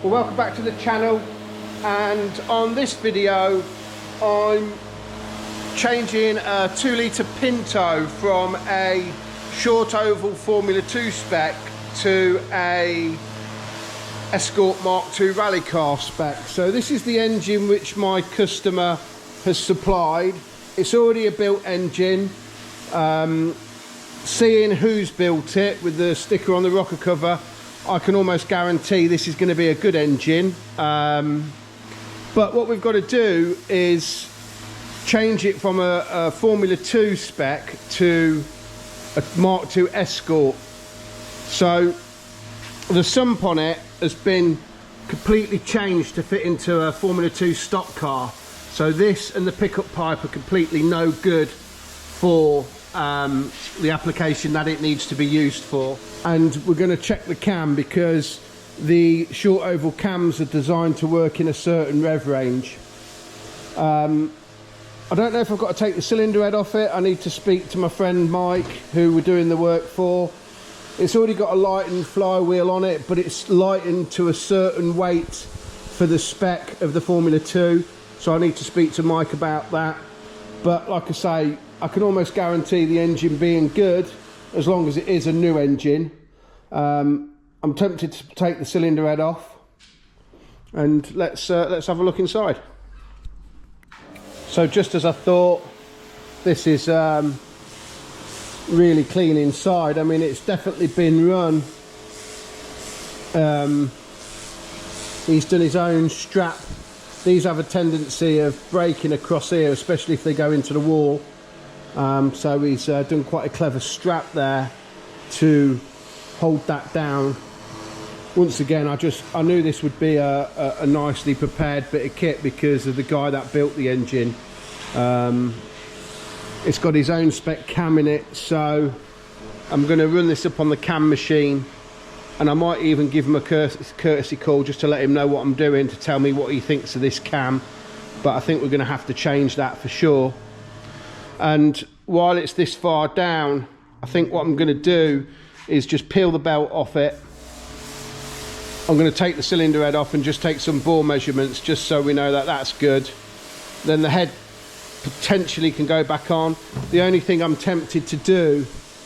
Well, welcome back to the channel, and on this video I'm changing a 2-litre Pinto from a short oval Formula 2 spec to a Escort Mk2 Rally car spec. So this is the engine which my customer has supplied. It's already a built engine. Seeing who's built it with the sticker on the rocker cover, I can almost guarantee this is going to be a good engine. But what we've got to do is change it from a Formula 2 spec to a Mk2 Escort. So the sump on it has been completely changed to fit into a Formula 2 stock car. So this and the pickup pipe are completely no good for the application that it needs to be used for. And we're going to check the cam because the short oval cams are designed to work in a certain rev range. I don't know if I've got to take the cylinder head off it. I need to speak to my friend Mike, who we're doing the work for. It's already got a lightened flywheel on it, but it's lightened to a certain weight for the spec of the Formula 2, so I need to speak to Mike about that. But like I say, I can almost guarantee the engine being good as long as it is a new engine. I'm tempted to take the cylinder head off, and let's have a look inside. So just as I thought, this is really clean inside. I mean, it's definitely been run. He's done his own strap. These have a tendency of breaking across here, especially if they go into the wall. So he's done quite a clever strap there to hold that down. Once again, I knew this would be a nicely prepared bit of kit because of the guy that built the engine. It's got his own spec cam in it, so I'm going to run this up on the cam machine, and I might even give him a courtesy call just to let him know what I'm doing, to tell me what he thinks of this cam. But I think we're going to have to change that for sure. And while it's this far down, I think what I'm going to do is just peel the belt off it. I'm going to take the cylinder head off and just take some bore measurements, just so we know that that's good. Then the head potentially can go back on. The only thing I'm tempted to do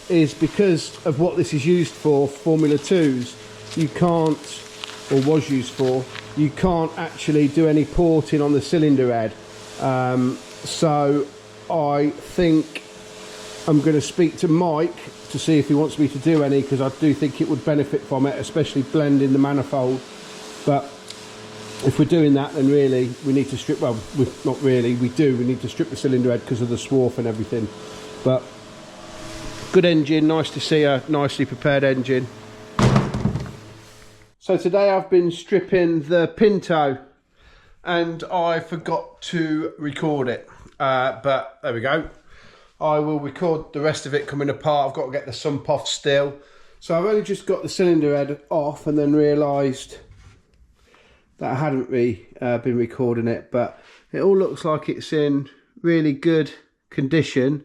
is, because of what this is used for, Formula 2s, you can't, or was used for, you can't actually do any porting on the cylinder head. So I think I'm going to speak to Mike to see if he wants me to do any, because I do think it would benefit from it, especially blending the manifold. But if we're doing that, then really we need to strip, well, not really, we need to strip the cylinder head because of the swarf and everything. But good engine, nice to see a nicely prepared engine. So today I've been stripping the Pinto and I forgot to record it, but there we go. I will record the rest of it coming apart. I've got to get the sump off still. So I've only just got the cylinder head off and then realised that I hadn't been recording it, but it all looks like it's in really good condition.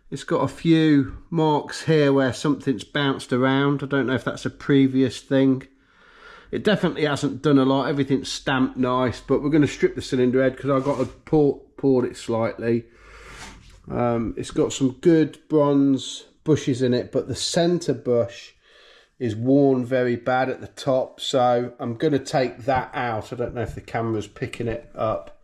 It's got a few marks here where something's bounced around. I don't know if that's a previous thing. It definitely hasn't done a lot. Everything's stamped nice, but we're going to strip the cylinder head because I've got to poured it slightly. It's got some good bronze bushes in it, but the centre bush is worn very bad at the top, so I'm going to take that out. I don't know if the camera's picking it up,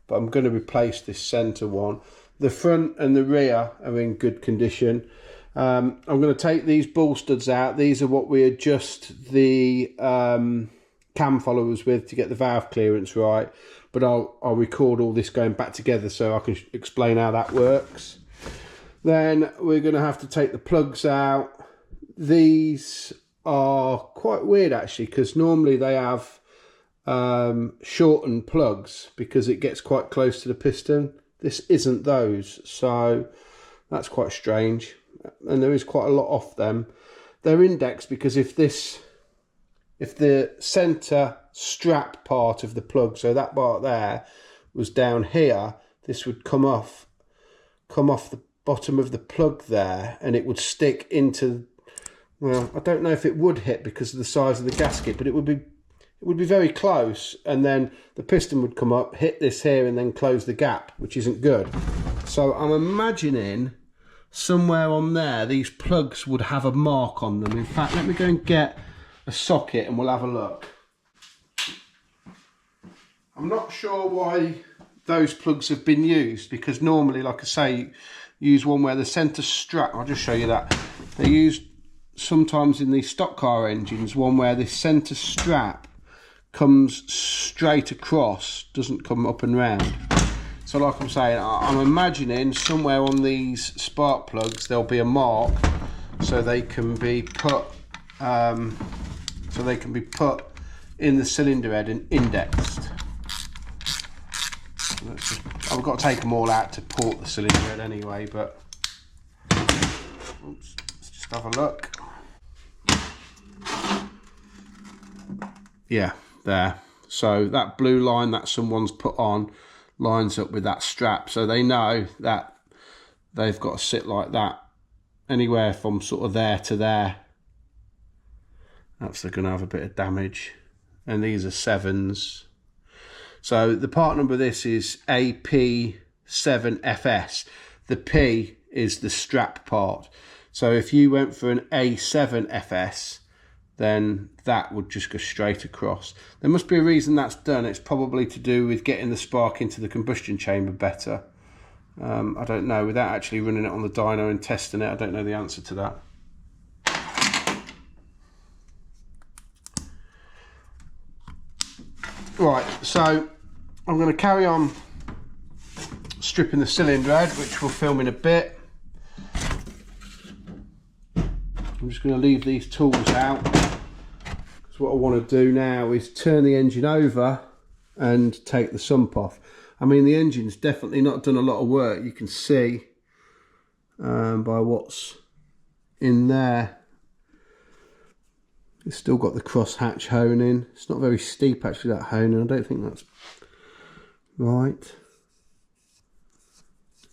but I'm going to replace this centre one. The front and the rear are in good condition. I'm going to take these ball studs out. These are what we adjust the cam followers with to get the valve clearance right, but I'll record all this going back together so I can explain how that works. Then we're going to have to take the plugs out. These are quite weird actually, because normally they have shortened plugs because it gets quite close to the piston. This isn't those, so that's quite strange, and there is quite a lot off them. They're indexed because if the centre strap part of the plug, so that part there, was down here, this would come off the bottom of the plug there, and it would stick into, well, I don't know if it would hit because of the size of the gasket, but it would it would be very close, and then the piston would come up, hit this here, and then close the gap, which isn't good. So I'm imagining somewhere on there these plugs would have a mark on them. In fact, let me go and get a socket and we'll have a look. I'm not sure why those plugs have been used, because normally, like I say, use one where the centre strap, I'll just show you that, they use sometimes in these stock car engines one where the centre strap comes straight across, doesn't come up and round. So like I'm saying, I'm imagining somewhere on these spark plugs there'll be a mark so they can be put in the cylinder head and indexed. I've got to take them all out to port the cylinder head anyway, but oops, let's just have a look. Yeah, there. So that blue line that someone's put on lines up with that strap, so they know that they've got to sit like that, anywhere from sort of there to there. That's going to have a bit of damage, and these are 7s. So the part number of this is AP7FS. The P is the strap part. So if you went for an A7FS, then that would just go straight across. There must be a reason that's done. It's probably to do with getting the spark into the combustion chamber better. I don't know. Without actually running it on the dyno and testing it, I don't know the answer to that. Right, so I'm going to carry on stripping the cylinder head, which we'll film in a bit. I'm just going to leave these tools out, because what I want to do now is turn the engine over and take the sump off. I mean, the engine's definitely not done a lot of work. You can see by what's in there. It's still got the cross hatch honing. It's not very steep actually, that honing. I don't think that's right.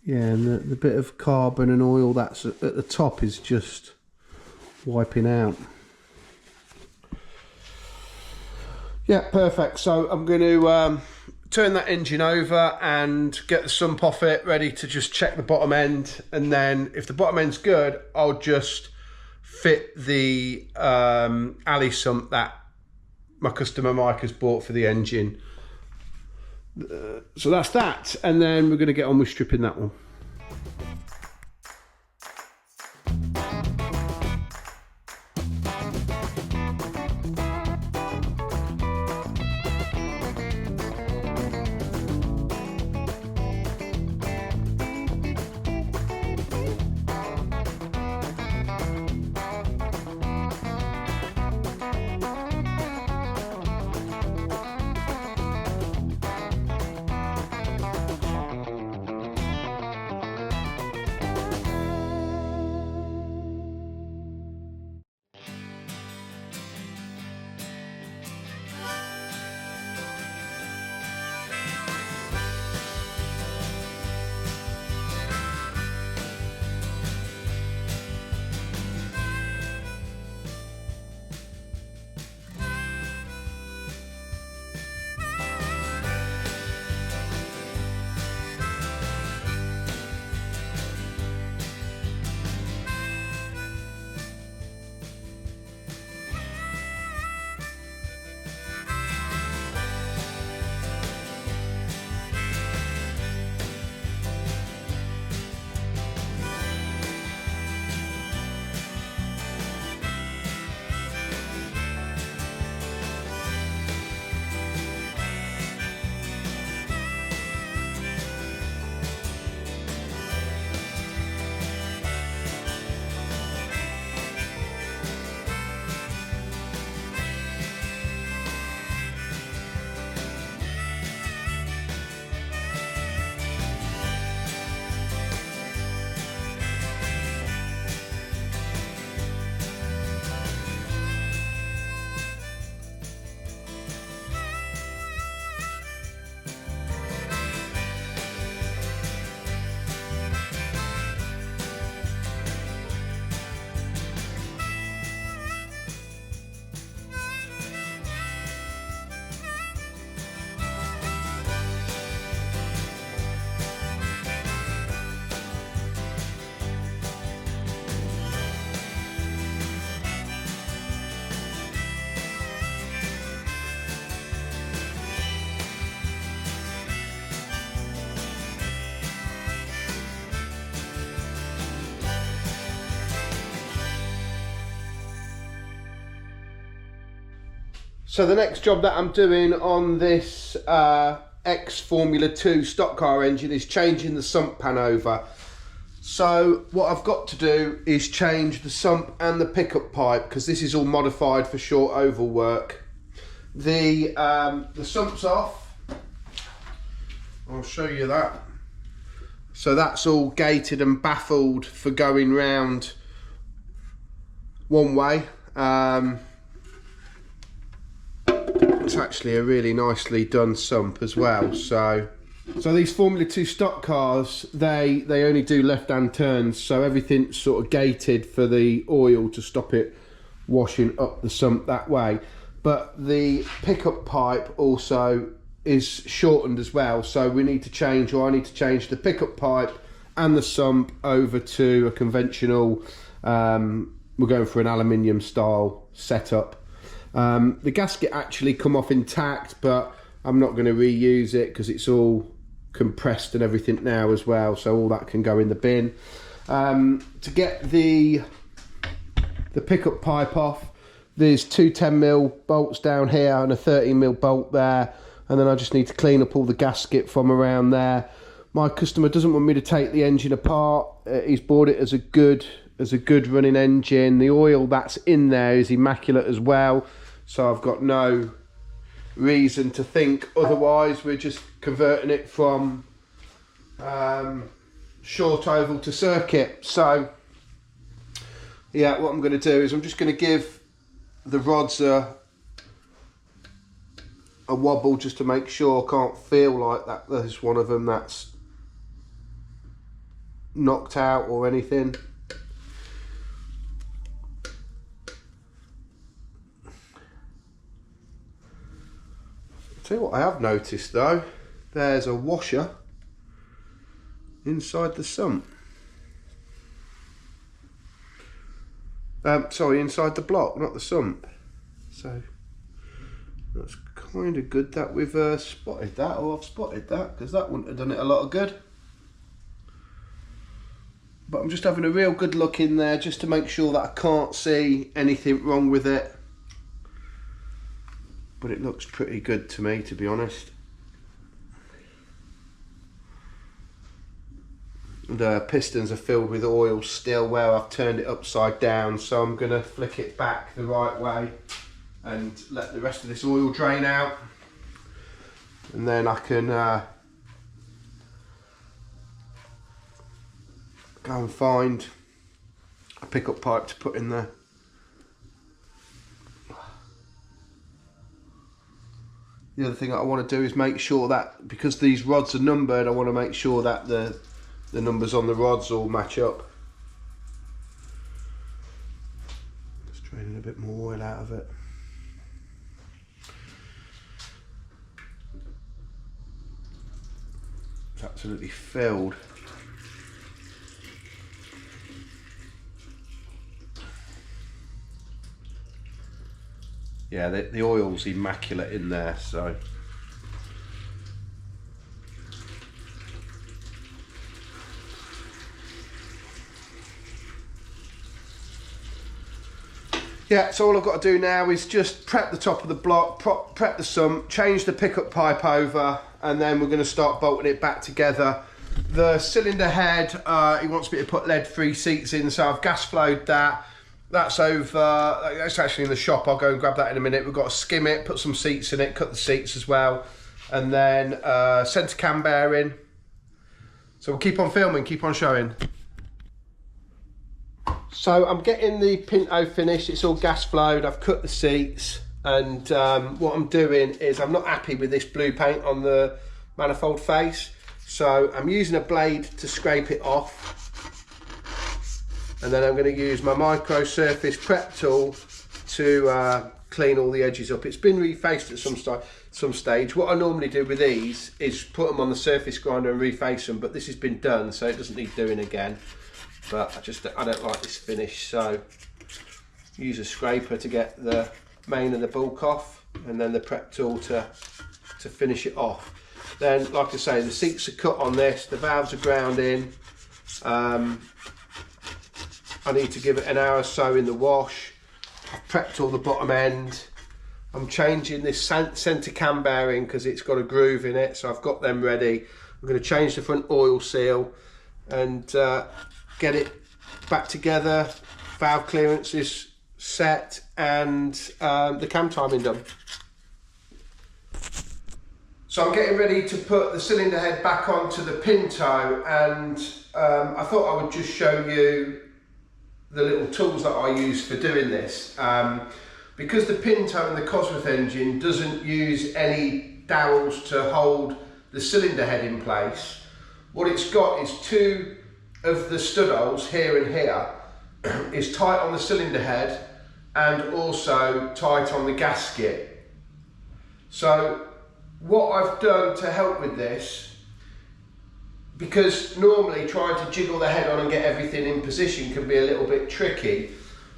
Yeah, and the bit of carbon and oil that's at the top is just wiping out. Yeah, perfect. So I'm going to turn that engine over and get the sump off it, ready to just check the bottom end, and then if the bottom end's good, I'll just fit the alley sump that my customer Mike has bought for the engine. So that's that, and then we're going to get on with stripping that one. So the next job that I'm doing on this X Formula 2 stock car engine is changing the sump pan over. So what I've got to do is change the sump and the pickup pipe, because this is all modified for short oval work. The sump's off. I'll show you that. So that's all gated and baffled for going round one way. It's actually a really nicely done sump as well. So these Formula 2 stock cars, they only do left-hand turns, so everything's sort of gated for the oil to stop it washing up the sump that way. But the pickup pipe also is shortened as well, so we need to change, or I need to change the pickup pipe and the sump over to a conventional, we're going for an aluminium style setup. The gasket actually come off intact, but I'm not going to reuse it because it's all compressed and everything now as well, so all that can go in the bin. To get the pickup pipe off, there's two 10mm bolts down here and a 13mm bolt there, and then I just need to clean up all the gasket from around there. My customer doesn't want me to take the engine apart. He's bought it as a good running engine. The oil that's in there is immaculate as well, so I've got no reason to think otherwise. We're just converting it from short oval to circuit. So yeah, what I'm going to do is I'm just going to give the rods a wobble just to make sure. I can't feel like that there's one of them that's knocked out or anything. Tell you what I have noticed though, there's a washer inside the sump. Sorry, inside the block, not the sump. So that's kind of good that we've spotted that, or I've spotted that, because that wouldn't have done it a lot of good. But I'm just having a real good look in there just to make sure that I can't see anything wrong with it. But it looks pretty good to me, to be honest. The pistons are filled with oil still where I've turned it upside down, so I'm going to flick it back the right way and let the rest of this oil drain out, and then I can go and find a pickup pipe to put in there. The other thing that I want to do is make sure that, because these rods are numbered, I want to make sure that the numbers on the rods all match up. Just draining a bit more oil out of it. It's absolutely filled. Yeah, the oil's immaculate in there, so. Yeah, so all I've got to do now is just prep the top of the block, prep the sump, change the pickup pipe over, and then we're going to start bolting it back together. The cylinder head, he wants me to put lead-free seats in, so I've gas flowed that. That's over, that's actually in the shop, I'll go and grab that in a minute. We've got to skim it, put some seats in it, cut the seats as well, and then centre cam bearing. So we'll keep on filming, keep on showing. So I'm getting the Pinto finished, it's all gas flowed, I've cut the seats, and what I'm doing is I'm not happy with this blue paint on the manifold face, so I'm using a blade to scrape it off. And then I'm going to use my micro surface prep tool to clean all the edges up. It's been refaced at some stage. What I normally do with these is put them on the surface grinder and reface them, but this has been done, so it doesn't need doing again. But I don't like this finish, so use a scraper to get the main and the bulk off, and then the prep tool to finish it off. Then, like I say, the seats are cut on this, the valves are ground in. I need to give it an hour or so in the wash. I've prepped all the bottom end. I'm changing this centre cam bearing because it's got a groove in it, so I've got them ready. I'm going to change the front oil seal and get it back together, valve clearances set, and the cam timing done. So I'm getting ready to put the cylinder head back onto the Pinto, and I thought I would just show you the little tools that I use for doing this. Because the Pinto and the Cosworth engine doesn't use any dowels to hold the cylinder head in place, what it's got is two of the stud holes here and here is tight on the cylinder head and also tight on the gasket. So what I've done to help with this, because normally trying to jiggle the head on and get everything in position can be a little bit tricky,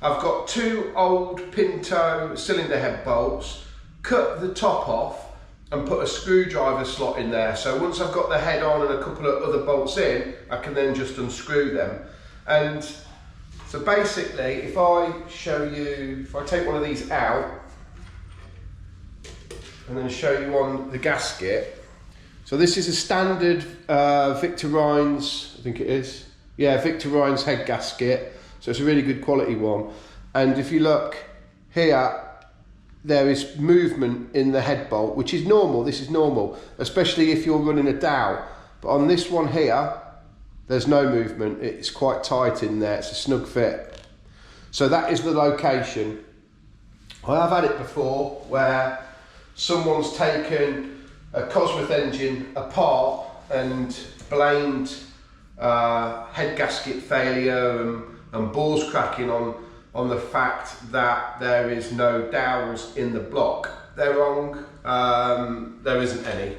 I've got two old Pinto cylinder head bolts, cut the top off and put a screwdriver slot in there. So once I've got the head on and a couple of other bolts in, I can then just unscrew them. And so basically, if I show you, if I take one of these out and then show you on the gasket. So this is a standard Victor Rhines, I think it is. Yeah, Victor Rhines head gasket. So it's a really good quality one. And if you look here, there is movement in the head bolt, which is normal. This is normal, especially if you're running a dowel. But on this one here, there's no movement. It's quite tight in there. It's a snug fit. So that is the location. I have had it before where someone's taken a Cosworth engine apart and blamed head gasket failure and bores cracking on the fact that there is no dowels in the block. They're wrong. There isn't any.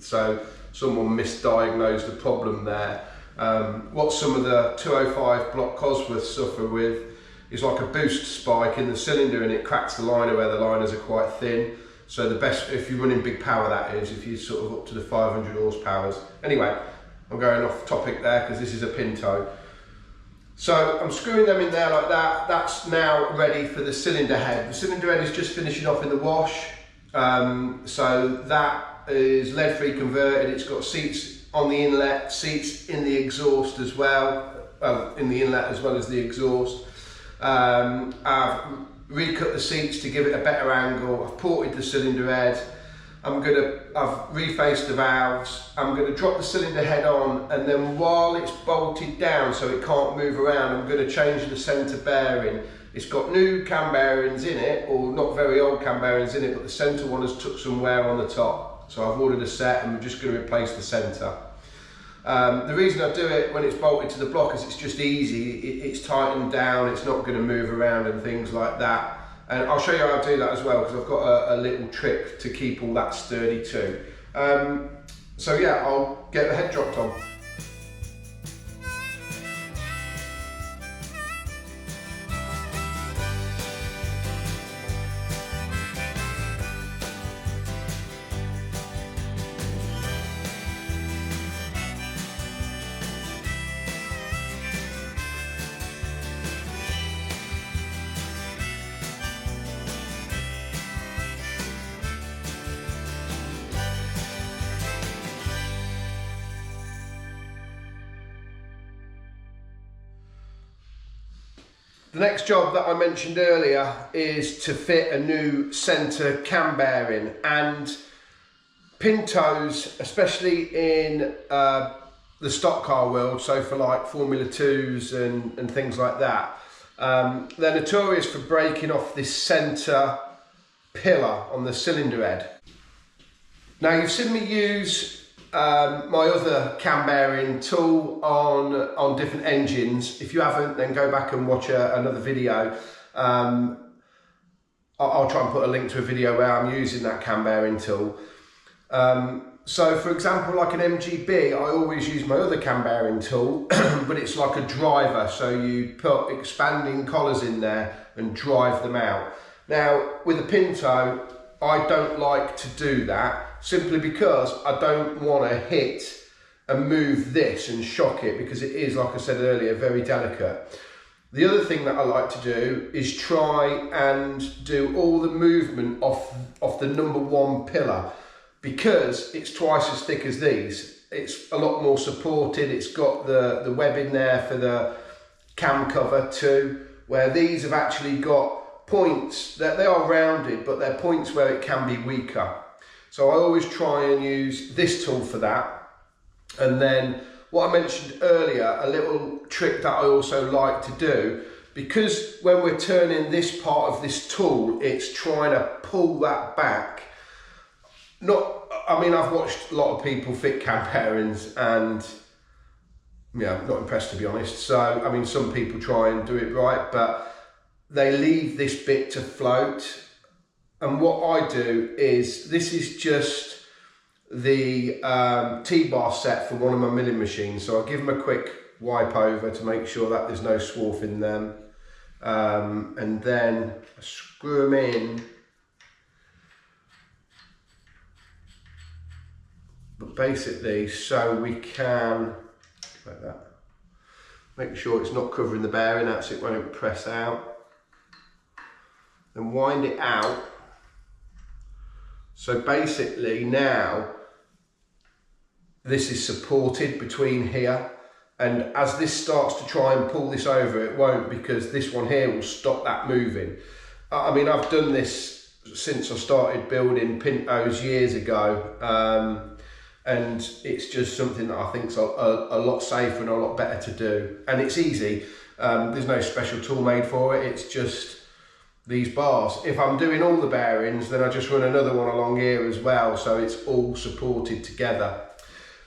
So someone misdiagnosed the problem there. What some of the 205 block Cosworths suffer with is like a boost spike in the cylinder, and it cracks the liner where the liners are quite thin. So the best, if you're running big power, that is, if you're sort of up to the 500 horsepowers. Anyway, I'm going off topic there because this is a Pinto. So I'm screwing them in there like that. That's now ready for the cylinder head. The cylinder head is just finishing off in the wash. So that is lead-free converted. It's got seats on the inlet, seats in the exhaust as well. In the inlet as well as the exhaust. I've recut the seats to give it a better angle. I've ported the cylinder head. I've refaced the valves. I'm going to drop the cylinder head on, and then while it's bolted down so it can't move around, I'm going to change the centre bearing. It's got new cam bearings in it, or not very old cam bearings in it, but the centre one has took some wear on the top. So I've ordered a set and we're just going to replace the centre. The reason I do it when it's bolted to the block is it's just easy. It's tightened down, it's not going to move around and things like that. And I'll show you how I do that as well, because I've got a little trick to keep all that sturdy too. So yeah, I'll get the head dropped on. The next job that I mentioned earlier is to fit a new centre cam bearing, and Pintos, especially in the stock car world, so for like Formula 2s and things like that, they're notorious for breaking off this centre pillar on the cylinder head. Now you've seen me use my other cam bearing tool on different engines. If you haven't, then go back and watch another video. I'll try and put a link to a video where I'm using that cam bearing tool. So for example, like an MGB, I always use my other cam bearing tool, but it's like a driver. So you put expanding collars in there and drive them out. Now with a Pinto, I don't like to do that, simply because I don't want to hit and move this and shock it, because it is, like I said earlier, very delicate. The other thing that I like to do is try and do all the movement off the number 1 pillar, because it's twice as thick as these. It's a lot more supported. It's got the webbing there for the cam cover too, where these have actually got points that they are rounded, but they're points where it can be weaker. So I always try and use this tool for that. And then what I mentioned earlier, a little trick that I also like to do, because when we're turning this part of this tool, it's trying to pull that back. I mean, I've watched a lot of people fit cam bearings and yeah, I'm not impressed, to be honest. So, I mean, some people try and do it right, but they leave this bit to float. And what I do is, this is just the T-bar set for one of my milling machines. So I'll give them a quick wipe over to make sure that there's no swarf in them. And then I screw them in. But basically, so we can, like that, make sure it's not covering the bearing, that's it, won't press out. Then wind it out. So basically now, this is supported between here, and as this starts to try and pull this over, it won't, because this one here will stop that moving. I mean, I've done this since I started building Pintos years ago, and it's just something that I think is a lot safer and a lot better to do. And it's easy, there's no special tool made for it, it's just these bars. If I'm doing all the bearings, then I just run another one along here as well, so it's all supported together.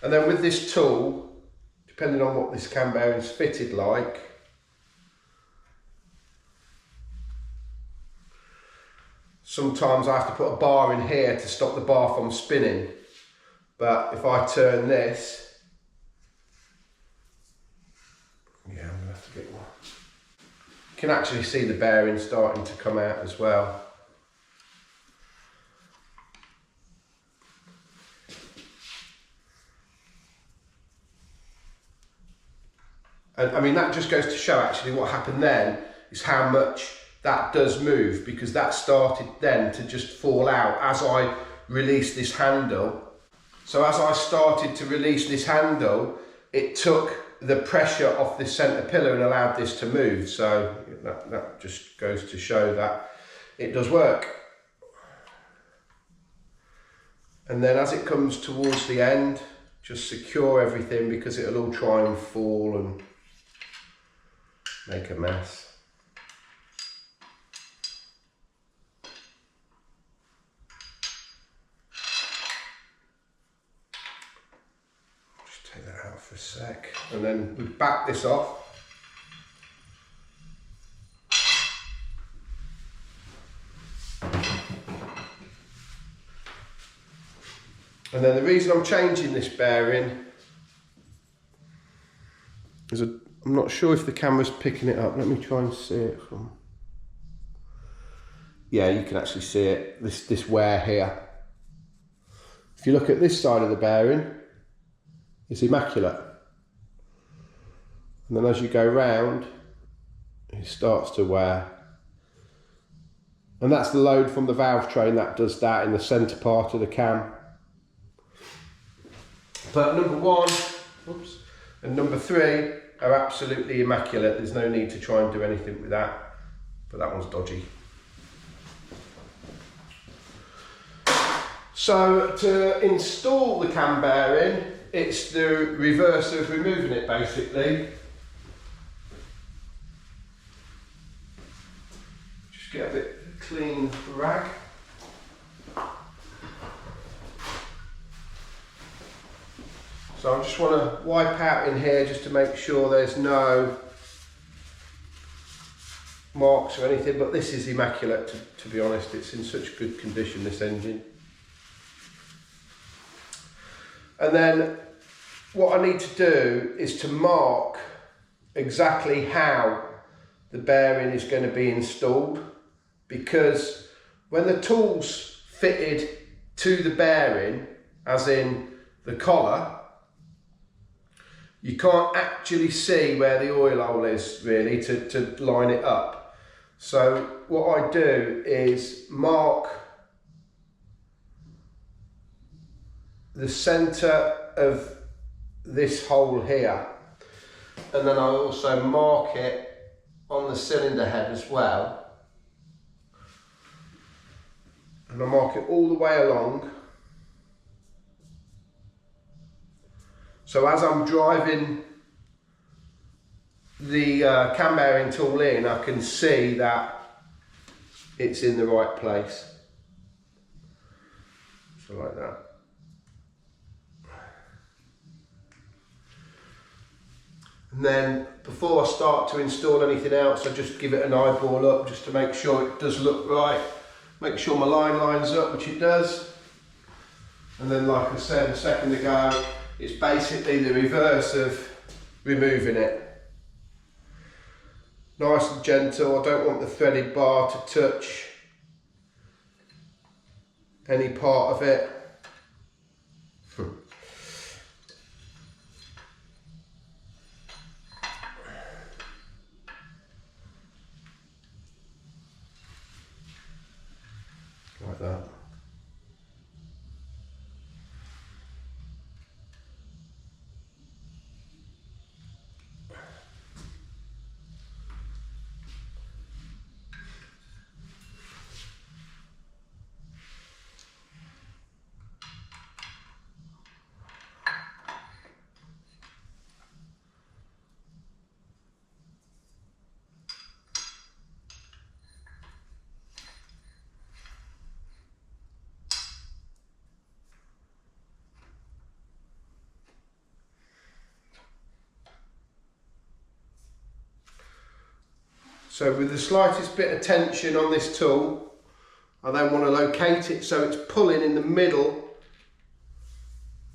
And then with this tool, depending on what this cam bearing's fitted like, sometimes I have to put a bar in here to stop the bar from spinning. But if I turn this, yeah, I'm gonna have to get one. You can actually see the bearing starting to come out as well. And I mean, that just goes to show actually what happened then is how much that does move, because that started then to just fall out as I released this handle. So as I started to release this handle, it took the pressure off this centre pillar and allowed this to move. So that just goes to show that it does work. And then as it comes towards the end, just secure everything, because it'll all try and fall and make a mess. Just take that out for a sec, and then we back this off. And then the reason I'm changing this bearing is I'm not sure if the camera's picking it up. Let me try and see it from... Yeah, you can actually see it, this wear here. If you look at this side of the bearing, it's immaculate. And then as you go round, it starts to wear. And that's the load from the valve train that does that in the centre part of the cam. But number one, oops, and number three are absolutely immaculate. There's no need to try and do anything with that, but that one's dodgy. So to install the cam bearing, it's the reverse of removing it basically. Just get a bit clean rag. So I just want to wipe out in here just to make sure there's no marks or anything, but this is immaculate to be honest. It's in such good condition, this engine. And then what I need to do is to mark exactly how the bearing is going to be installed, because when the tool's fitted to the bearing, as in the collar, you can't actually see where the oil hole is really to line it up. So what I do is mark the centre of this hole here, and then I also mark it on the cylinder head as well, and I mark it all the way along. So as I'm driving the cam bearing tool in, I can see that it's in the right place. So like that. And then before I start to install anything else, I just give it an eyeball up just to make sure it does look right. Make sure my line lines up, which it does. And then, like I said a second ago, it's basically the reverse of removing it. Nice and gentle. I don't want the threaded bar to touch any part of it. Like that. So with the slightest bit of tension on this tool, I then want to locate it so it's pulling in the middle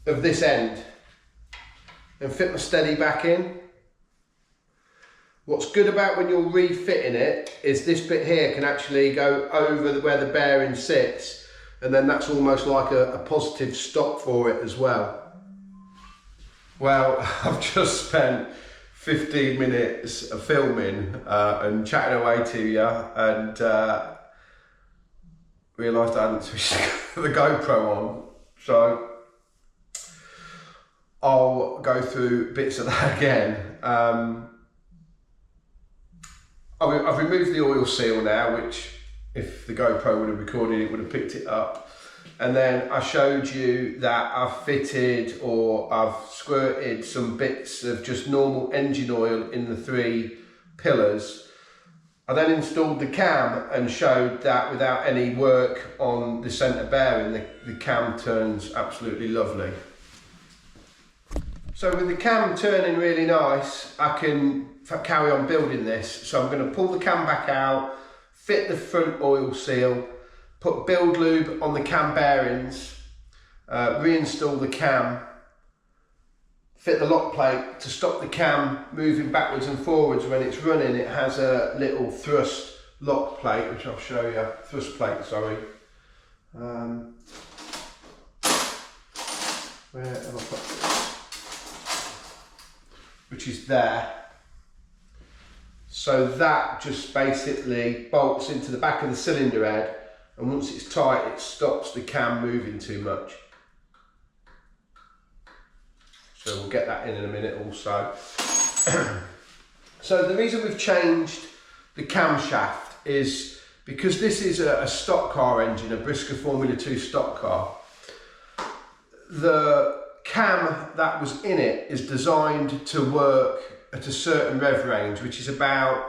of this end and fit my steady back in. What's good about when you're refitting it is this bit here can actually go over where the bearing sits, and then that's almost like a positive stop for it as well. Well, I've just spent 15 minutes of filming and chatting away to you, and realised I hadn't switched the GoPro on, so I'll go through bits of that again. I've removed the oil seal now, which if the GoPro would have recorded it would have picked it up. And then I showed you that I've fitted, or I've squirted some bits of just normal engine oil in the 3 pillars. I then installed the cam and showed that without any work on the centre bearing, the cam turns absolutely lovely. So with the cam turning really nice, I can carry on building this. So I'm going to pull the cam back out, fit the front oil seal, put build lube on the cam bearings, reinstall the cam, fit the lock plate to stop the cam moving backwards and forwards when it's running. It has a little thrust lock plate, which I'll show you, thrust plate, sorry. Where have I put this? Which is there. So that just basically bolts into the back of the cylinder head, and once it's tight, it stops the cam moving too much. So we'll get that in a minute also. So the reason we've changed the camshaft is because this is a stock car engine, a Brisker Formula 2 stock car. The cam that was in it is designed to work at a certain rev range, which is about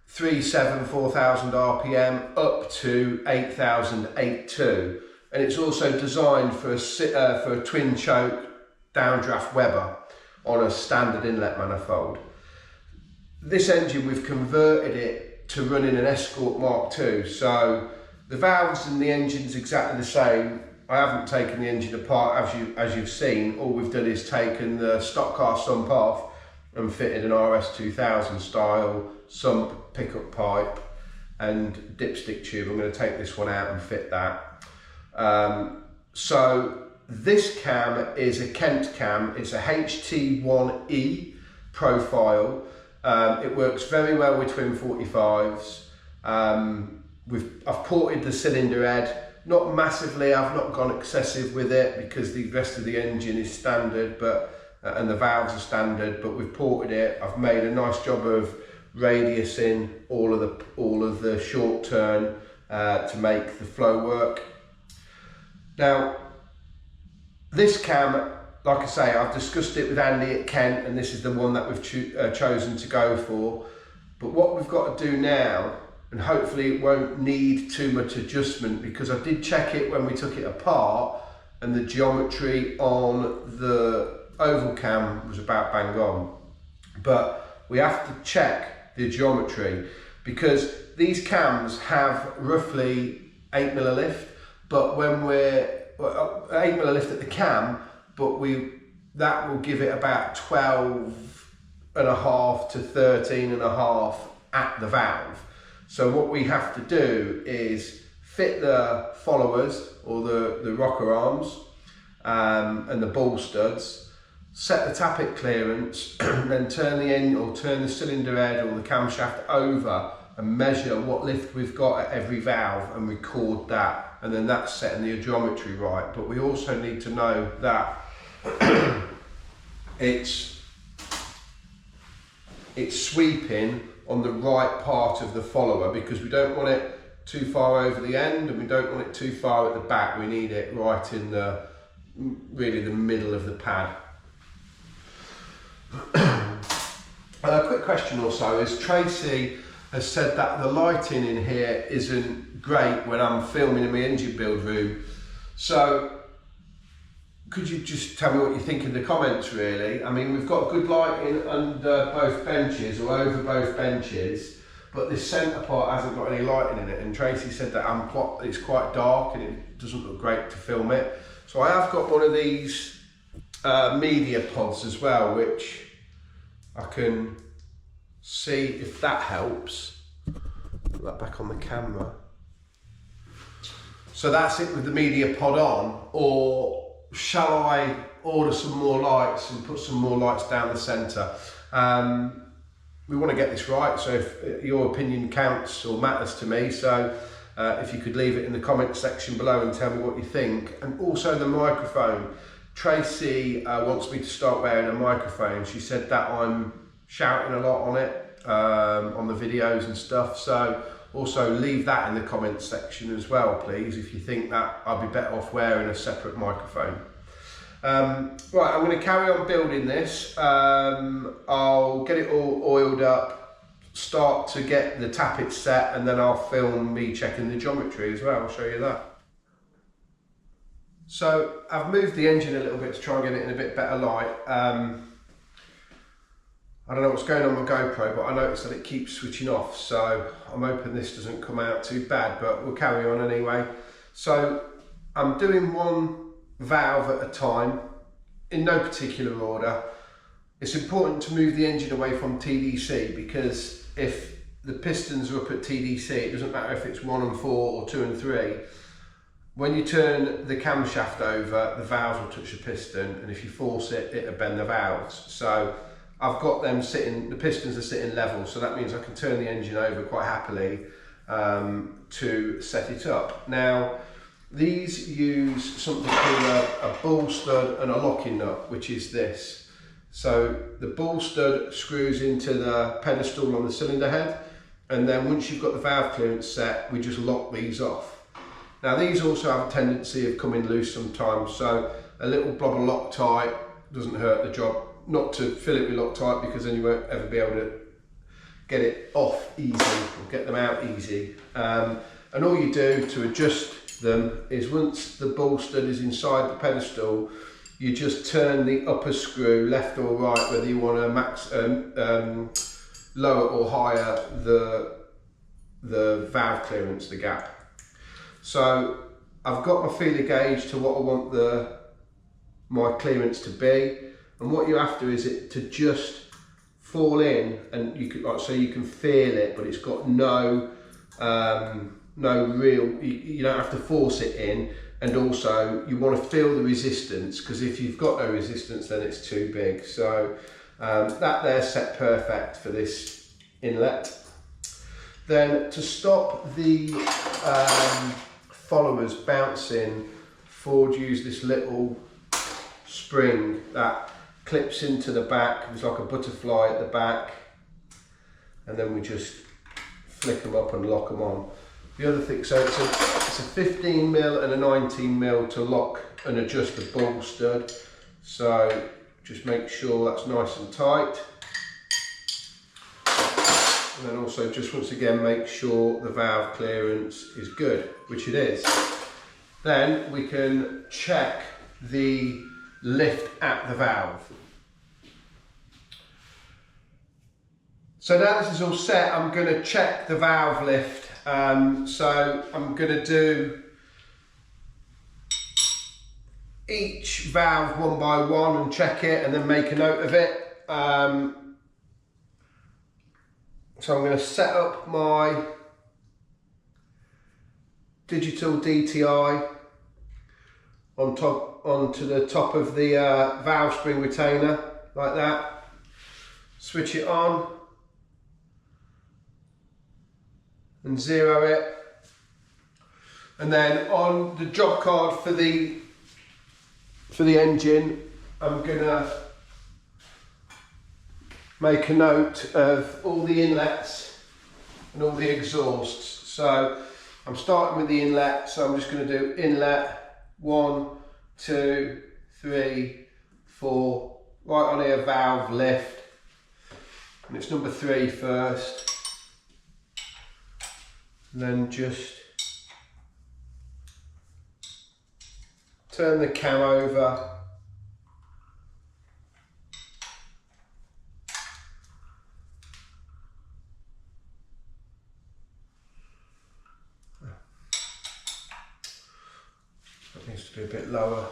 4,000 RPM up to 8,000, 8.2, and it's also designed for a twin choke downdraft Weber on a standard inlet manifold. This engine, we've converted it to run in an Escort Mark II, so the valves and the engine's exactly the same. I haven't taken the engine apart as you've seen. All we've done is taken the stock car sump off and fitted an RS 2000 style sump, pickup pipe and dipstick tube. I'm going to take this one out and fit that. So This cam is a Kent cam. It's a HT1E profile. It works very well with twin 45s. I've ported the cylinder head, not massively. I've not gone excessive with it because the rest of the engine is standard, and the valves are standard. But we've ported it. I've made a nice job of radiusing all of the short turn to make the flow work. Now, this cam, like I say, I've discussed it with Andy at Kent, and this is the one that we've chosen to go for. But what we've got to do now, and hopefully it won't need too much adjustment, because I did check it when we took it apart, and the geometry on the oval cam was about bang on. But we have to check the geometry, because these cams have roughly 8mm lift, but when we're 8mm lift at the cam, but that will give it about 12.5 to 13.5 at the valve. So what we have to do is fit the followers, or the rocker arms, and the ball studs, set the tappet clearance, and then turn the end, or turn the cylinder head or the camshaft over and measure what lift we've got at every valve and record that, and then that's setting the geometry right. But we also need to know that it's sweeping on the right part of the follower, because we don't want it too far over the end and we don't want it too far at the back. We need it right in really the middle of the pad. A quick question also is, Tracy has said that the lighting in here isn't great when I'm filming in my engine build room. So could you just tell me what you think in the comments, really? I mean, we've got good lighting under both benches, or over both benches, but this centre part hasn't got any lighting in it, and Tracy said that it's quite dark and it doesn't look great to film it. So I have got one of these media pods as well, which I can see if that helps. Put that back on the camera. So that's it with the media pod on, or shall I order some more lights and put some more lights down the centre? We want to get this right, so if your opinion counts or matters to me, so if you could leave it in the comment section below and tell me what you think. And also the microphone. Tracy wants me to start wearing a microphone. She said that I'm shouting a lot on it, on the videos and stuff, so also leave that in the comment section as well, please, if you think that I'd be better off wearing a separate microphone. Right, I'm going to carry on building this. I'll get it all oiled up, start to get the tappet set, and then I'll film me checking the geometry as well. I'll show you that. So I've moved the engine a little bit to try and get it in a bit better light. I don't know what's going on with GoPro, but I noticed that it keeps switching off, so I'm hoping this doesn't come out too bad, but we'll carry on anyway. So I'm doing one valve at a time, in no particular order. It's important to move the engine away from TDC, because if the pistons are up at TDC, it doesn't matter if it's 1 and 4 or 2 and 3. When you turn the camshaft over, the valves will touch the piston, and if you force it, it'll bend the valves. So I've got them sitting, the pistons are sitting level, so that means I can turn the engine over quite happily to set it up. Now, these use something called a ball stud and a locking nut, which is this. So the ball stud screws into the pedestal on the cylinder head, and then once you've got the valve clearance set, we just lock these off. Now, these also have a tendency of coming loose sometimes, so a little blob of Loctite doesn't hurt the job. Not to fill it with Loctite, because then you won't ever be able to get it off easy or get them out easy. And all you do to adjust them is, once the ball stud is inside the pedestal, you just turn the upper screw left or right, whether you want to max lower or higher the valve clearance, the gap. So I've got my feeler gauge to what I want my clearance to be. And what you're after is it to just fall in, and you can, like, so you can feel it, but it's got no real. You don't have to force it in, and also you want to feel the resistance, because if you've got no resistance then it's too big. So that there's set perfect for this inlet. Then to stop the followers bouncing, Ford used this little spring that clips into the back. There's like a butterfly at the back, and then we just flick them up and lock them on. The other thing, so it's a 15mm and a 19mm to lock and adjust the ball stud. So just make sure that's nice and tight. And then also just once again make sure the valve clearance is good, which it is. Then we can check the lift at the valve. So now this is all set, I'm going to check the valve lift. So I'm going to do each valve one by one and check it, and then make a note of it. So I'm going to set up my digital DTI onto the top of the valve spring retainer, like that. Switch it on and zero it. And then on the job card for the engine, I'm gonna make a note of all the inlets and all the exhausts. So I'm starting with the inlet, so I'm just going to do inlet 1, 2, 3, 4, right on here, valve lift, and it's number 3 first, and then just turn the cam over. That needs to be a bit lower.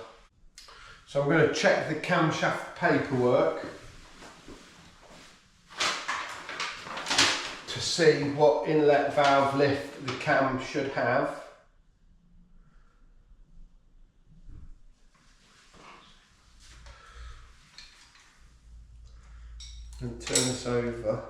So I'm going to check the camshaft paperwork to see what inlet valve lift the cam should have. And turn this over.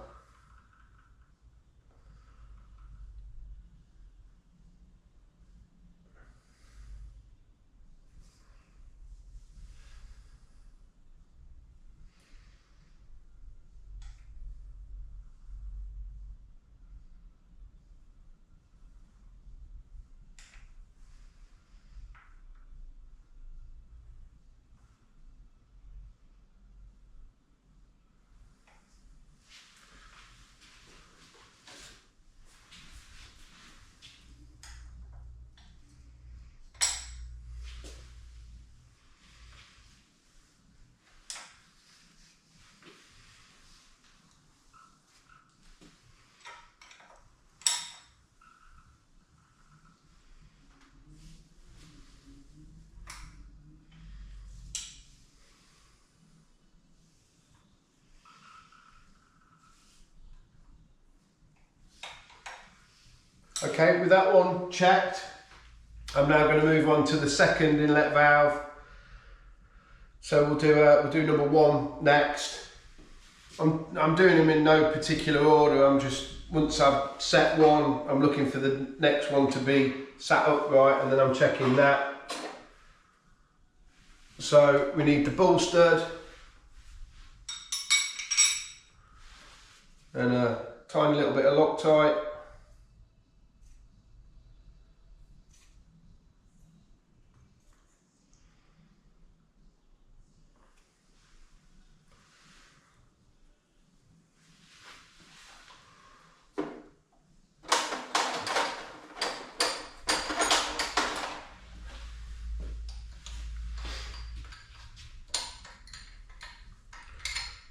Okay, with that one checked, I'm now going to move on to the second inlet valve. So we'll do number 1 next. I'm doing them in no particular order. I'm just, once I've set one, I'm looking for the next one to be sat upright, and then I'm checking that. So we need the ball stud and a tiny little bit of Loctite.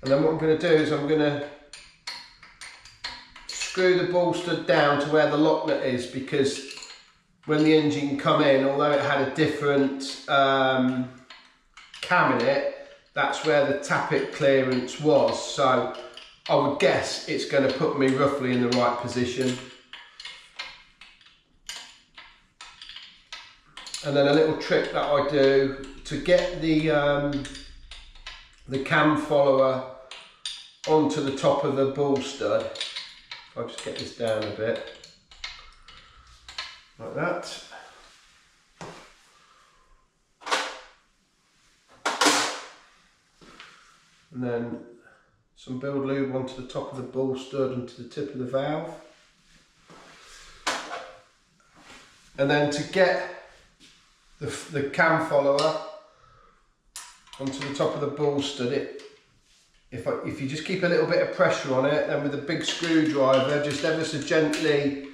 And then what I'm going to do is I'm going to screw the ball stud down to where the lock nut is, because when the engine come in, although it had a different cam in it, that's where the tappet clearance was. So I would guess it's going to put me roughly in the right position. And then a little trick that I do to get the cam follower onto the top of the ball stud. I'll just get this down a bit, like that. And then some build lube onto the top of the ball stud and to the tip of the valve. And then to get the cam follower onto the top of the ball stud, if you just keep a little bit of pressure on it, then with a big screwdriver, just ever so gently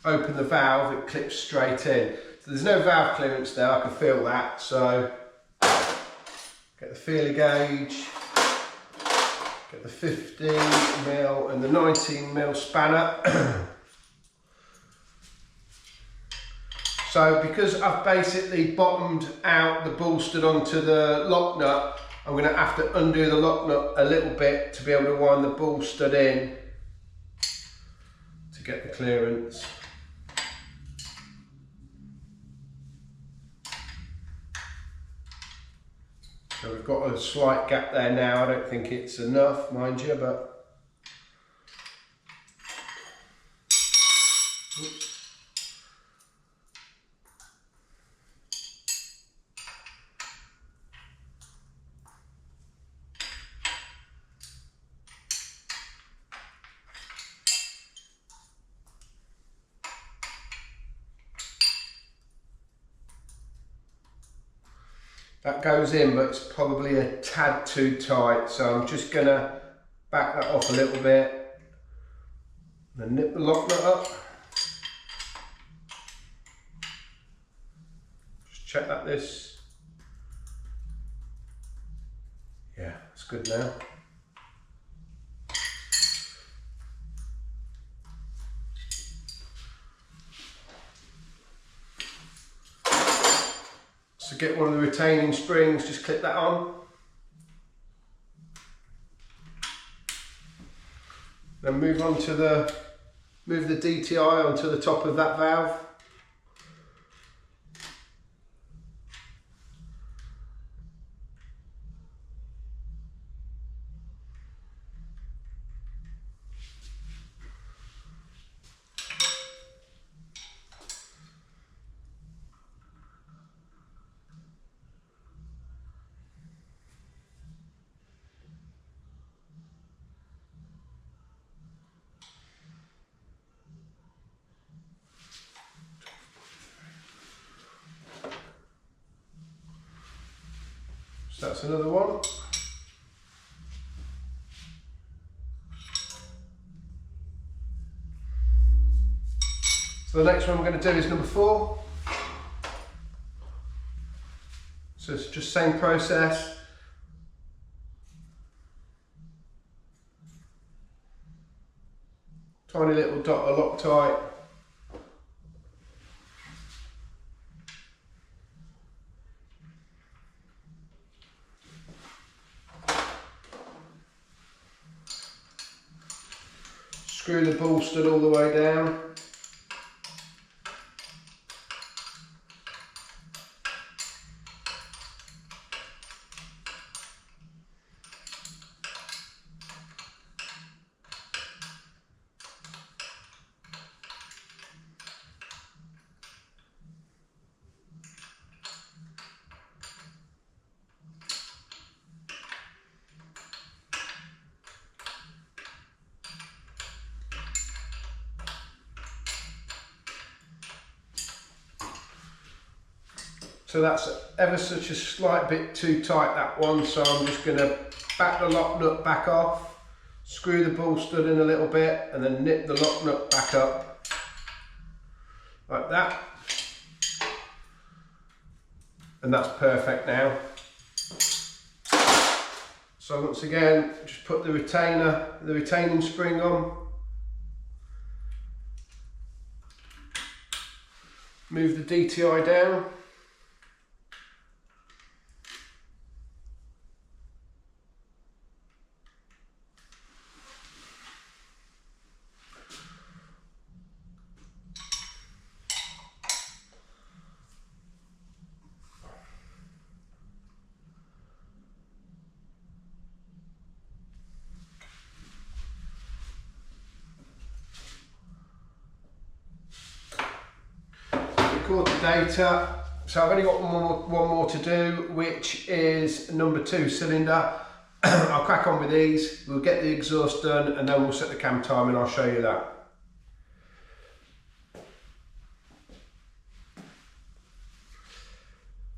open the valve, it clips straight in. So there's no valve clearance there, I can feel that. So get the feeler gauge, get the 15mm and the 19mm spanner. So because I've basically bottomed out the ball stud onto the lock nut, I'm going to have to undo the lock nut a little bit to be able to wind the ball stud in to get the clearance. So we've got a slight gap there now. I don't think it's enough, mind you, but oops. That goes in, but it's probably a tad too tight, so I'm just going to back that off a little bit, and then nip the lock nut up. Just check that yeah, it's good now. So get one of the retaining springs, just clip that on. Then move on to move the DTI onto the top of that valve. So that's another one. So the next one we're going to do is number 4. So it's just same process. Tiny little dot of Loctite. Screw the ball stud all the way down. So that's ever such a slight bit too tight, that one, so I'm just going to back the lock nut back off, screw the ball stud in a little bit, and then nip the lock nut back up, like that. And that's perfect now. So once again, just put the retaining spring on, move the DTI down. record the data. So I've only got one more to do, which is number 2 cylinder. I'll crack on with these, we'll get the exhaust done, and then we'll set the cam time and I'll show you that.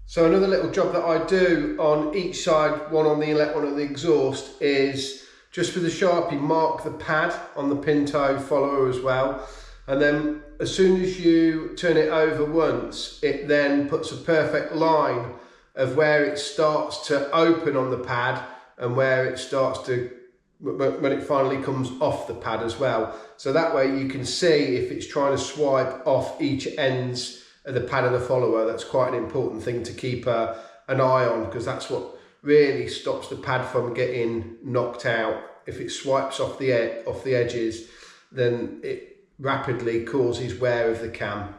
So another little job that I do on each side, one on the inlet, one on the exhaust, is just with the Sharpie mark the pad on the Pinto follower as well. And then as soon as you turn it over once, it then puts a perfect line of where it starts to open on the pad and where it starts to, when it finally comes off the pad as well. So that way you can see if it's trying to swipe off each ends of the pad of the follower. That's quite an important thing to keep an eye on, because that's what really stops the pad from getting knocked out. If it swipes off the edges, then it rapidly causes wear of the cam.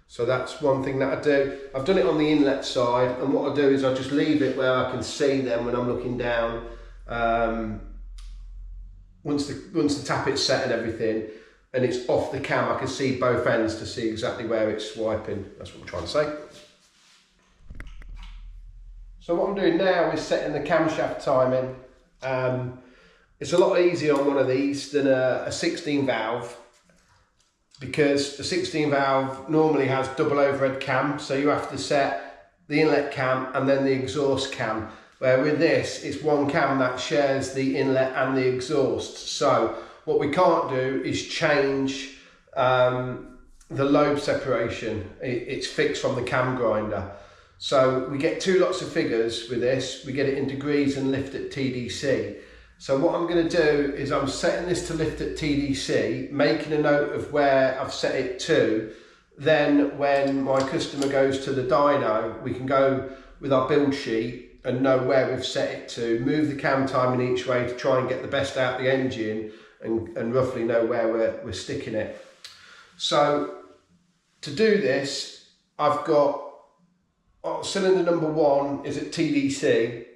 So that's one thing that I do. I've done it on the inlet side, and what I do is I just leave it where I can see them when I'm looking down. Once the tappet's set and everything, and it's off the cam, I can see both ends to see exactly where it's swiping. That's what I'm trying to say. So what I'm doing now is setting the camshaft timing. It's a lot easier on one of these than a 16 valve, because the 16 valve normally has double overhead cam, so you have to set the inlet cam and then the exhaust cam, where with this it's one cam that shares the inlet and the exhaust. So what we can't do is change the lobe separation. It's fixed from the cam grinder. So we get 2 lots of figures with this. We get it in degrees and lift at TDC. So what I'm going to do is I'm setting this to lift at TDC, making a note of where I've set it to. Then when my customer goes to the dyno, we can go with our build sheet and know where we've set it to, move the cam timing each way to try and get the best out of the engine, and roughly know where we're sticking it. So to do this, I've got cylinder number 1 is at TDC.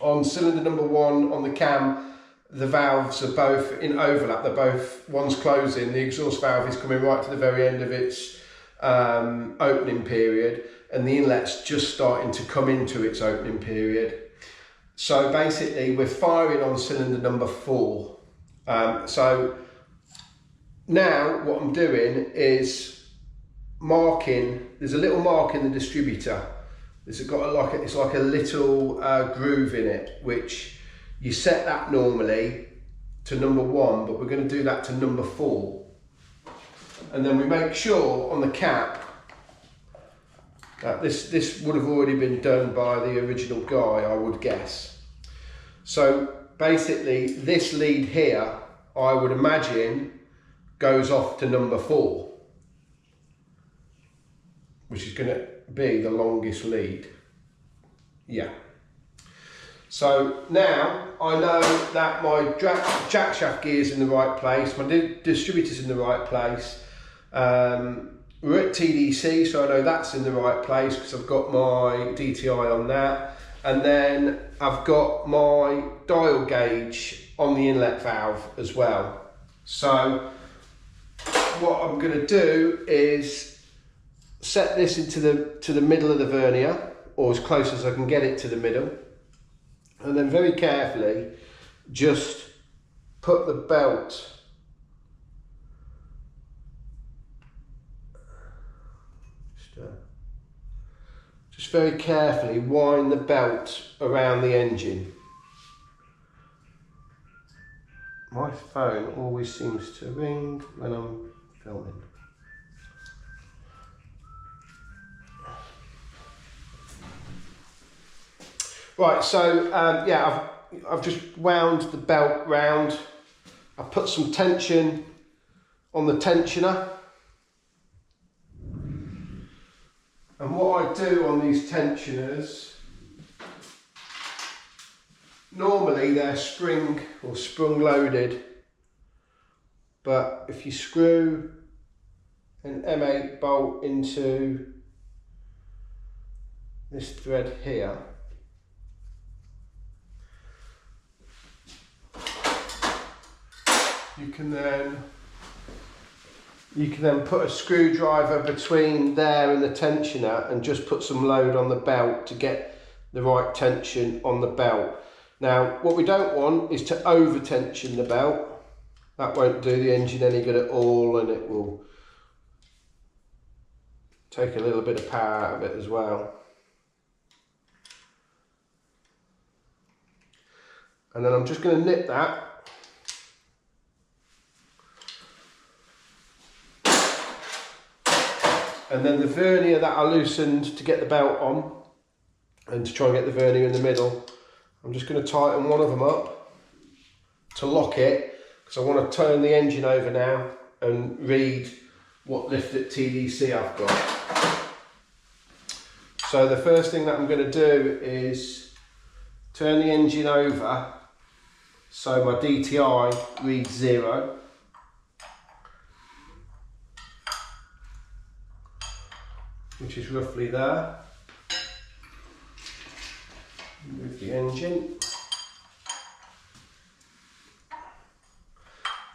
On cylinder number 1 on the cam, the valves are both in overlap. They're both, one's closing, the exhaust valve is coming right to the very end of its opening period, and the inlet's just starting to come into its opening period. So basically we're firing on cylinder number 4. So now what I'm doing is marking, there's a little mark in the distributor. It's got it's like a little groove in it, which you set that normally to number 1, but we're going to do that to number 4. And then we make sure on the cap that this would have already been done by the original guy, I would guess. So basically this lead here, I would imagine, goes off to number 4, which is going to be the longest lead. Yeah. So now I know that my jack shaft gear is in the right place, my distributor's in the right place. We're at TDC, so I know that's in the right place because I've got my DTI on that. And then I've got my dial gauge on the inlet valve as well. So what I'm going to do is set this into the middle of the vernier, or as close as I can get it to the middle, and then very carefully just put the belt just very carefully wind the belt around the engine. My phone always seems to ring when I'm filming. Right, so yeah, I've just wound the belt round. I put some tension on the tensioner. And what I do on these tensioners, normally they're spring or sprung loaded, but if you screw an M8 bolt into this thread here, you can then you can then put a screwdriver between there and the tensioner and just put some load on the belt to get the right tension on the belt. Now, what we don't want is to over tension the belt. That won't do the engine any good at all, and it will take a little bit of power out of it as well. And then I'm just going to nip that. And then the vernier that I loosened to get the belt on and to try and get the vernier in the middle, I'm just going to tighten one of them up to lock it, because I want to turn the engine over now and read what lift at TDC I've got. So the first thing that I'm going to do is turn the engine over so my DTI reads 0. Which is roughly there. Move the engine.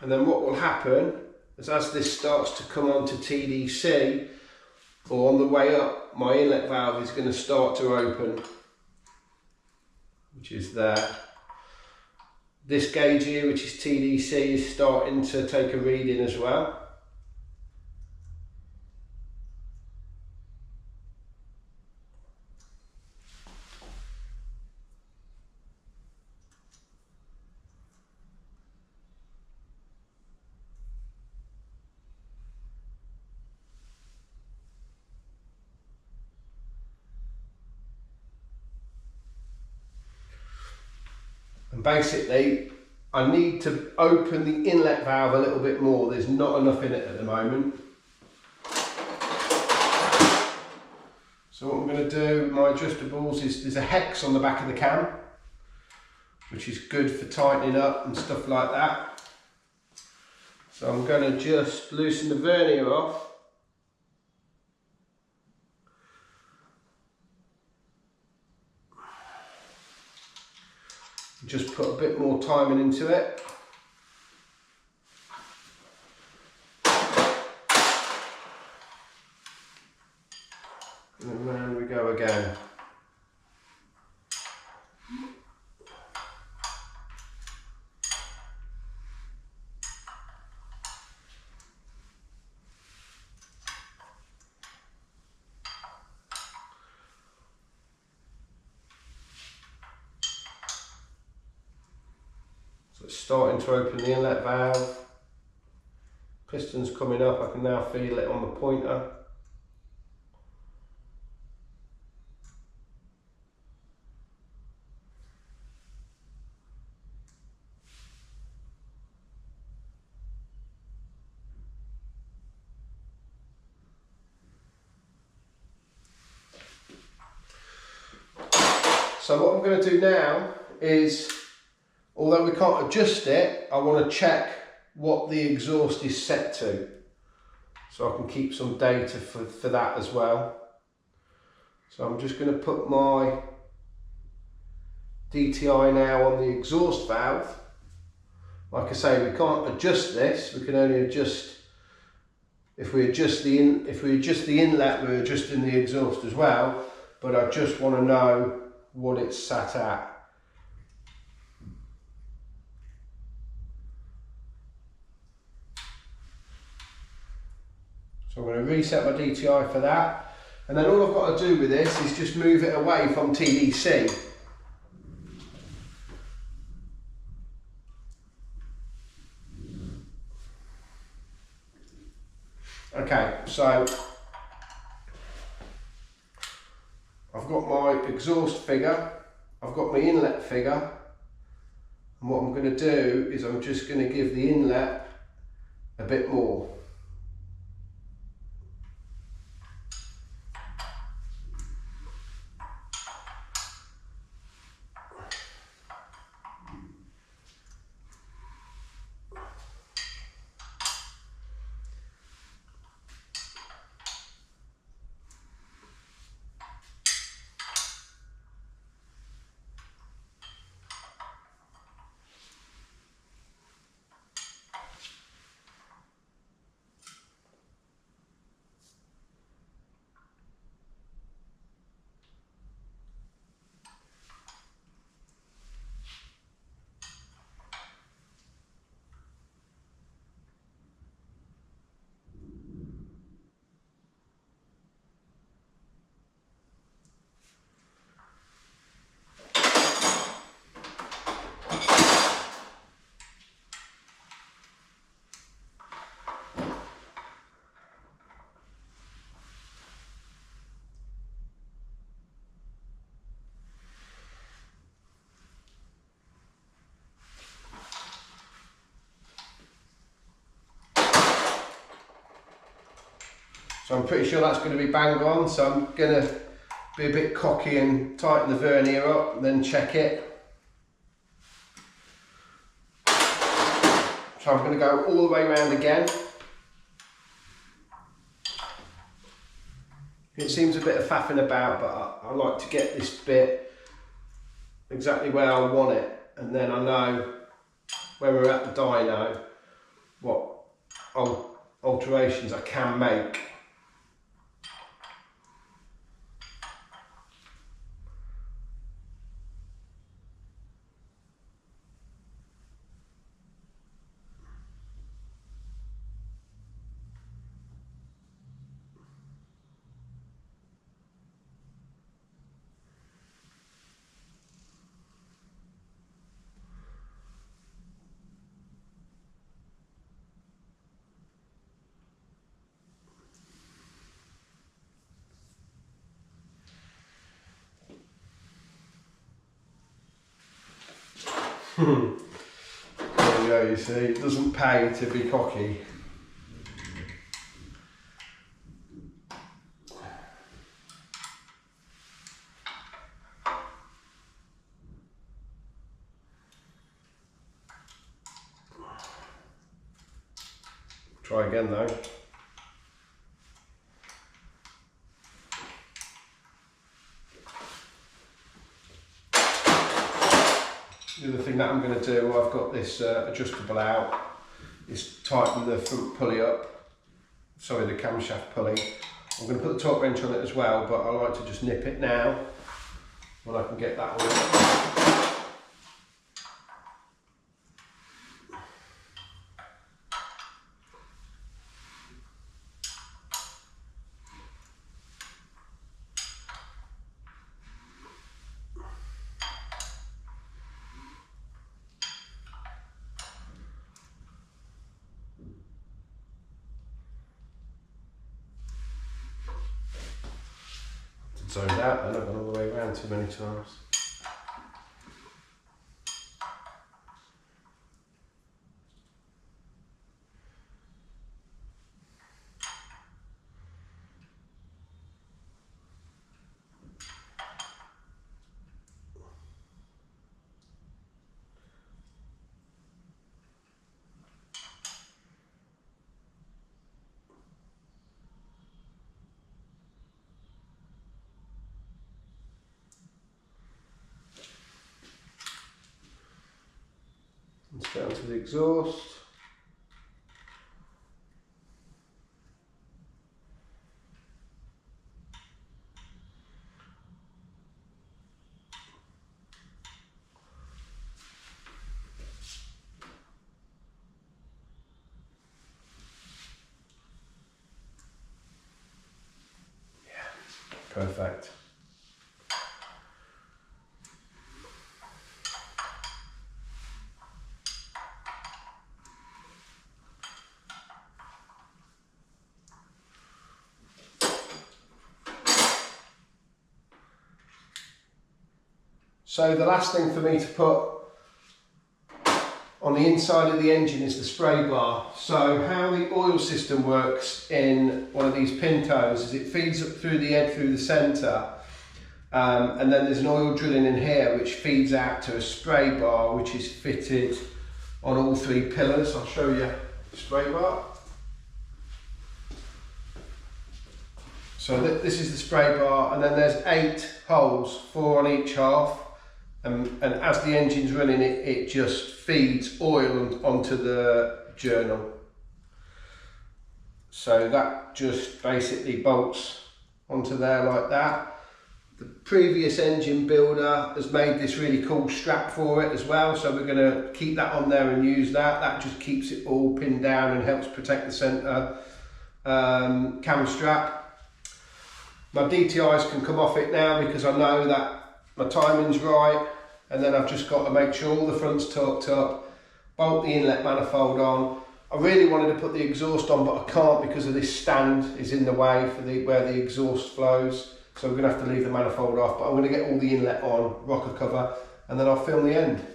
And then what will happen is, as this starts to come onto TDC, or on the way up, my inlet valve is going to start to open, which is there. This gauge here, which is TDC, is starting to take a reading as well. And basically, I need to open the inlet valve a little bit more. There's not enough in it at the moment. So what I'm going to do with my adjustables is, there's a hex on the back of the cam, which is good for tightening up and stuff like that. So I'm going to just loosen the vernier off. Just put a bit more timing into it. And then round we go again. So it's starting to open the inlet valve. Piston's coming up, I can now feel it on the pointer. So what I'm going to do now is, although we can't adjust it, I want to check what the exhaust is set to, so I can keep some data for that as well. So I'm just going to put my DTI now on the exhaust valve. Like I say, we can't adjust this, we can only adjust, if we adjust the inlet, we're adjusting the exhaust as well, but I just want to know what it's sat at. So I'm going to reset my DTI for that, and then all I've got to do with this is just move it away from TDC. Okay, so I've got my exhaust figure, I've got my inlet figure, and what I'm going to do is I'm just going to give the inlet a bit more. So I'm pretty sure that's going to be bang on, so I'm going to be a bit cocky and tighten the vernier up and then check it. So I'm going to go all the way around again. It seems a bit of faffing about, but I like to get this bit exactly where I want it, and then I know when we're at the dyno what alterations I can make. There you go, you see, it doesn't pay to be cocky. Try again though. The other thing that I'm going to do, I've got this adjustable out, is tighten the front pulley up, sorry, the camshaft pulley. I'm going to put the torque wrench on it as well, but I like to just nip it now when I can get that on. Zoned out then, I've gone all the way around too many times. Let's get onto the exhaust. Yeah, perfect. So the last thing for me to put on the inside of the engine is the spray bar. So how the oil system works in one of these Pintos is it feeds up through the head through the centre, and then there's an oil drilling in here which feeds out to a spray bar which is fitted on all three pillars. I'll show you the spray bar. So this is the spray bar, and then there's 8 holes, 4 on each half. And as the engine's running, it just feeds oil onto the journal. So that just basically bolts onto there like that. The previous engine builder has made this really cool strap for it as well, so we're going to keep that on there and use that. That just keeps it all pinned down and helps protect the centre cam strap. My DTIs can come off it now because I know that my timing's right, and then I've just got to make sure all the front's torqued up, bolt the inlet manifold on. I really wanted to put the exhaust on, but I can't because of this stand is in the way for where the exhaust flows, so we're going to have to leave the manifold off, but I'm going to get all the inlet on, rocker cover, and then I'll film the end.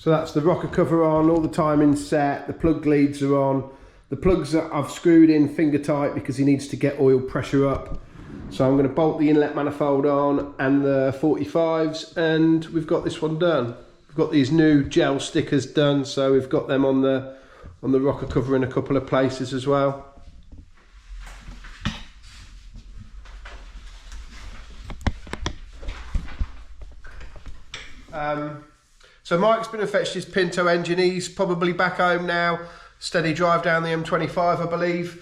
So that's the rocker cover on, all the timing's set, the plug leads are on. The plugs that I've screwed in finger tight because he needs to get oil pressure up. So I'm going to bolt the inlet manifold on and the 45s, and we've got this one done. We've got these new gel stickers done, so we've got them on the rocker cover in a couple of places as well. So Mike's been and fetched his Pinto engine. He's probably back home now. Steady drive down the M25, I believe.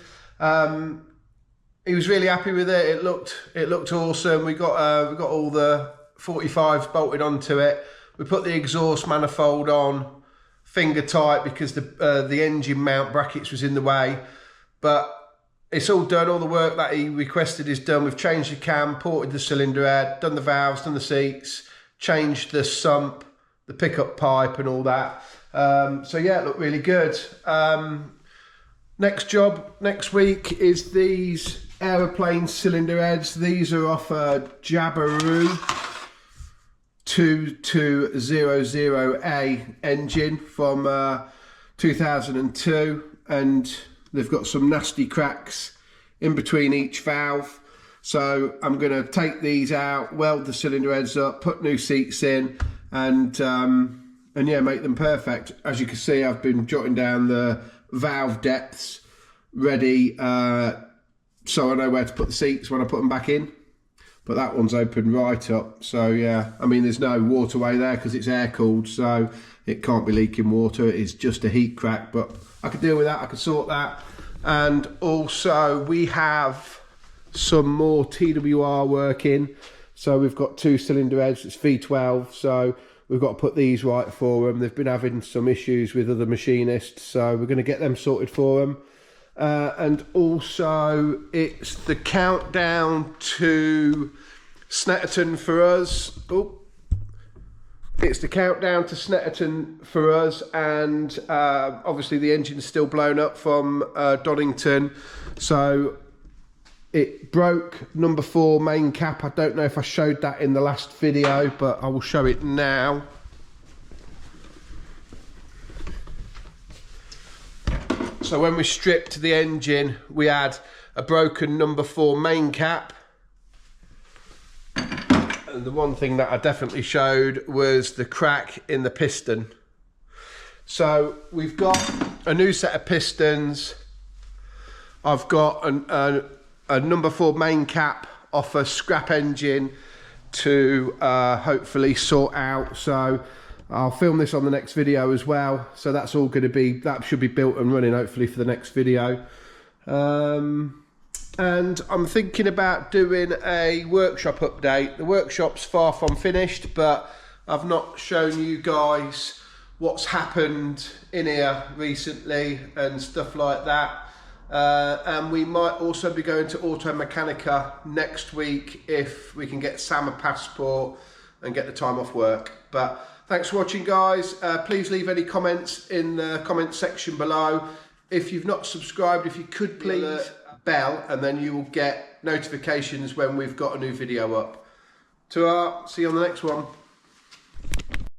He was really happy with it. It looked awesome. We got all the 45s bolted onto it. We put the exhaust manifold on finger tight because the engine mount brackets was in the way. But it's all done. All the work that he requested is done. We've changed the cam, ported the cylinder head, done the valves, done the seats, changed the sump, the pickup pipe and all that. So yeah, it looked really good. Next job next week is these aeroplane cylinder heads. These are off a Jabiru 2200A engine from 2002, and they've got some nasty cracks in between each valve. So I'm going to take these out, weld the cylinder heads up, put new seats in, and yeah, make them perfect. As you can see, I've been jotting down the valve depths ready, so I know where to put the seats when I put them back in. But that one's open right up, so yeah, I mean there's no waterway there because it's air cooled, so it can't be leaking water. It's just a heat crack, but I could deal with that. I could sort that. And also we have some more TWR working. So we've got two cylinder heads, it's V12, so we've got to put these right for them. They've been having some issues with other machinists, so we're going to get them sorted for them. And also it's the countdown to Snetterton for us. It's the countdown to Snetterton for us, and obviously the engine's still blown up from Donington, so it broke number 4 main cap. I don't know if I showed that in the last video, but I will show it now. So when we stripped the engine, we had a broken number 4 main cap. And the one thing that I definitely showed was the crack in the piston. So we've got a new set of pistons. I've got a number 4 main cap off a scrap engine to hopefully sort out. So I'll film this on the next video as well. So that's all going to be, that should be built and running hopefully for the next video. And I'm thinking about doing a workshop update. The workshop's far from finished, but I've not shown you guys what's happened in here recently and stuff like that. And we might also be going to Auto Mechanica next week if we can get Sam a passport and get the time off work. But thanks for watching, guys. Please leave any comments in the comment section below. If you've not subscribed, if you could please bell, and then you will get notifications when we've got a new video up. Ta-ra, see you on the next one.